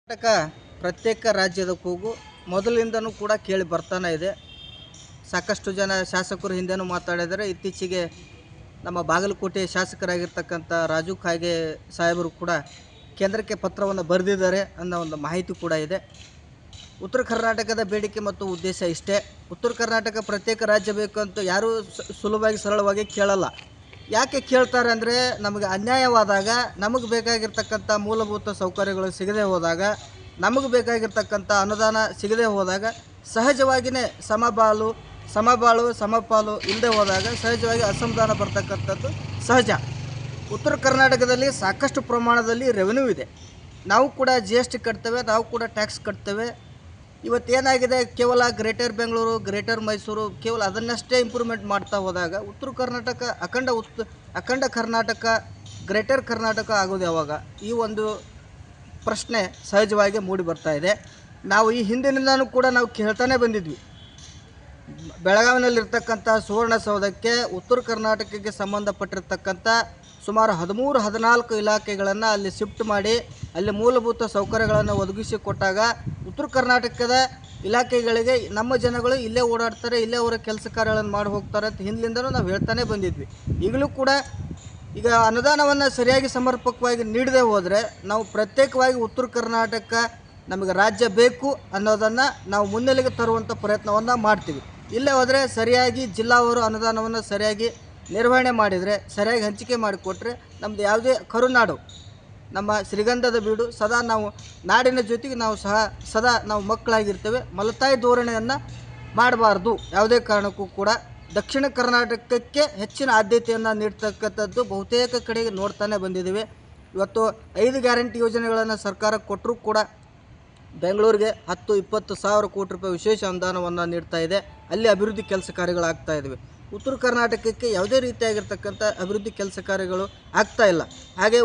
ಕರ್ನಾಟಕ ಪ್ರತ್ಯೇಕ ರಾಜ್ಯದ ಕೂಗು ಮೊದಲಿಂದನೂ ಕೂಡ ಕೇಳಿ ಬರ್ತಾನೆ ಇದೆ. ಸಾಕಷ್ಟು ಜನ ಶಾಸಕರು ಹಿಂದೆನೂ ಮಾತಾಡಿದರೆ, ಇತ್ತೀಚೆಗೆ ನಮ್ಮ ಬಾಗಲಕೋಟೆ ಶಾಸಕರಾಗಿರ್ತಕ್ಕಂಥ ರಾಜು ಕಾಗೆ ಸಾಹೇಬರು ಕೂಡ ಕೇಂದ್ರಕ್ಕೆ ಪತ್ರವನ್ನು ಬರೆದಿದ್ದಾರೆ ಅನ್ನೋ ಒಂದು ಮಾಹಿತಿ ಕೂಡ ಇದೆ. ಉತ್ತರ ಕರ್ನಾಟಕದ ಬೇಡಿಕೆ ಮತ್ತು ಉದ್ದೇಶ ಇಷ್ಟೇ. ಉತ್ತರ ಕರ್ನಾಟಕ ಪ್ರತ್ಯೇಕ ರಾಜ್ಯ ಬೇಕು ಅಂತ ಯಾರೂ ಸುಲಭವಾಗಿ ಸರಳವಾಗಿ ಕೇಳಲ್ಲ. ಯಾಕೆ ಕೇಳ್ತಾರೆ ಅಂದರೆ, ನಮಗೆ ಅನ್ಯಾಯವಾದಾಗ, ನಮಗೆ ಬೇಕಾಗಿರ್ತಕ್ಕಂಥ ಮೂಲಭೂತ ಸೌಕರ್ಯಗಳು ಸಿಗದೆ ಹೋದಾಗ, ನಮಗೆ ಬೇಕಾಗಿರ್ತಕ್ಕಂಥ ಅನುದಾನ ಸಿಗದೆ ಹೋದಾಗ ಸಹಜವಾಗಿಯೇ ಸಮಬಾಳು ಸಮಪಾಲು ಇಲ್ಲದೆ ಹೋದಾಗ ಸಹಜವಾಗಿ ಅಸಮಾಧಾನ ಬರ್ತಕ್ಕಂಥದ್ದು ಸಹಜ. ಉತ್ತರ ಕರ್ನಾಟಕದಲ್ಲಿ ಸಾಕಷ್ಟು ಪ್ರಮಾಣದಲ್ಲಿ ರೆವೆನ್ಯೂ ಇದೆ. ನಾವು ಕೂಡ GST ಕಟ್ತೇವೆ, ನಾವು ಕೂಡ ಟ್ಯಾಕ್ಸ್ ಕಟ್ತೇವೆ. ಇವತ್ತೇನಾಗಿದೆ, ಕೇವಲ ಗ್ರೇಟರ್ ಬೆಂಗಳೂರು, ಗ್ರೇಟರ್ ಮೈಸೂರು ಕೇವಲ ಅದನ್ನಷ್ಟೇ ಇಂಪ್ರೂವ್ಮೆಂಟ್ ಮಾಡ್ತಾ ಹೋದಾಗ ಉತ್ತರ ಕರ್ನಾಟಕ ಅಖಂಡ ಕರ್ನಾಟಕ, ಗ್ರೇಟರ್ ಕರ್ನಾಟಕ ಆಗೋದು ಯಾವಾಗ? ಈ ಒಂದು ಪ್ರಶ್ನೆ ಸಹಜವಾಗಿ ಮೂಡಿ ಬರ್ತಾ ಇದೆ. ನಾವು ಈ ಹಿಂದಿನಿಂದನೂ ಕೂಡ ನಾವು ಕೇಳ್ತಾನೆ ಬಂದಿದ್ವಿ. ಬೆಳಗಾವಿನಲ್ಲಿರ್ತಕ್ಕಂಥ ಸುವರ್ಣಸೌಧಕ್ಕೆ ಉತ್ತರ ಕರ್ನಾಟಕಕ್ಕೆ ಸಂಬಂಧಪಟ್ಟಿರ್ತಕ್ಕಂಥ ಸುಮಾರು 13-14 ಇಲಾಖೆಗಳನ್ನು ಅಲ್ಲಿ ಶಿಫ್ಟ್ ಮಾಡಿ ಅಲ್ಲಿ ಮೂಲಭೂತ ಸೌಕರ್ಯಗಳನ್ನು ಒದಗಿಸಿಕೊಟ್ಟಾಗ ಉತ್ತರ ಕರ್ನಾಟಕದ ಇಲಾಖೆಗಳಿಗೆ ನಮ್ಮ ಜನಗಳು ಇಲ್ಲೇ ಓಡಾಡ್ತಾರೆ, ಇಲ್ಲೇ ಅವರ ಕೆಲಸ ಕಾರ್ಯಗಳನ್ನು ಮಾಡಿ ಹೋಗ್ತಾರೆ ಅಂತ ಹಿಂದಿನಿಂದನೂ ನಾವು ಹೇಳ್ತಾನೆ ಬಂದಿದ್ವಿ. ಈಗಲೂ ಕೂಡ ಈಗ ಅನುದಾನವನ್ನು ಸರಿಯಾಗಿ ಸಮರ್ಪಕವಾಗಿ ನೀಡದೆ ಹೋದರೆ ನಾವು ಪ್ರತ್ಯೇಕವಾಗಿ ಉತ್ತರ ಕರ್ನಾಟಕ ನಮಗೆ ರಾಜ್ಯ ಬೇಕು ಅನ್ನೋದನ್ನು ನಾವು ಮುನ್ನೆಲೆಗೆ ತರುವಂಥ ಪ್ರಯತ್ನವನ್ನು ಮಾಡ್ತೀವಿ. ಇಲ್ಲೇ ಹೋದರೆ ಸರಿಯಾಗಿ ಜಿಲ್ಲಾವರು ಅನುದಾನವನ್ನು ಸರಿಯಾಗಿ ನಿರ್ವಹಣೆ ಮಾಡಿದರೆ, ಸರಿಯಾಗಿ ಹಂಚಿಕೆ ಮಾಡಿಕೊಟ್ರೆ ನಮ್ಮದು ಯಾವುದೇ ಕರುನಾಡು, ನಮ್ಮ ಶ್ರೀಗಂಧದ ಬೀಡು, ಸದಾ ನಾವು ನಾಡಿನ ಜೊತೆಗೆ ನಾವು ಸದಾ ನಾವು ಮಕ್ಕಳಾಗಿರ್ತೇವೆ. ಮಲತಾಯಿ ಧೋರಣೆಯನ್ನು ಮಾಡಬಾರ್ದು. ಯಾವುದೇ ಕಾರಣಕ್ಕೂ ಕೂಡ ದಕ್ಷಿಣ ಕರ್ನಾಟಕಕ್ಕೆ ಹೆಚ್ಚಿನ ಆದ್ಯತೆಯನ್ನು ನೀಡ್ತಕ್ಕಂಥದ್ದು ಬಹುತೇಕ ಕಡೆಗೆ ನೋಡ್ತಾನೆ ಬಂದಿದ್ದೀವಿ. ಇವತ್ತು 5 ಗ್ಯಾರಂಟಿ ಯೋಜನೆಗಳನ್ನು ಸರ್ಕಾರ ಕೊಟ್ಟರೂ ಕೂಡ ಬೆಂಗಳೂರಿಗೆ 10-20 ಸಾವಿರ ಕೋಟಿ ರೂಪಾಯಿ ವಿಶೇಷ ಅನುದಾನವನ್ನು ನೀಡ್ತಾ ಇದೆ. ಅಲ್ಲಿ ಅಭಿವೃದ್ಧಿ ಕೆಲಸ ಕಾರ್ಯಗಳಾಗ್ತಾ ಇದ್ದಾವೆ. ಉತ್ತರ ಕರ್ನಾಟಕಕ್ಕೆ ಯಾವುದೇ ರೀತಿಯಾಗಿರ್ತಕ್ಕಂಥ ಅಭಿವೃದ್ಧಿ ಕೆಲಸ ಕಾರ್ಯಗಳು ಆಗ್ತಾ ಇಲ್ಲ. ಹಾಗೆ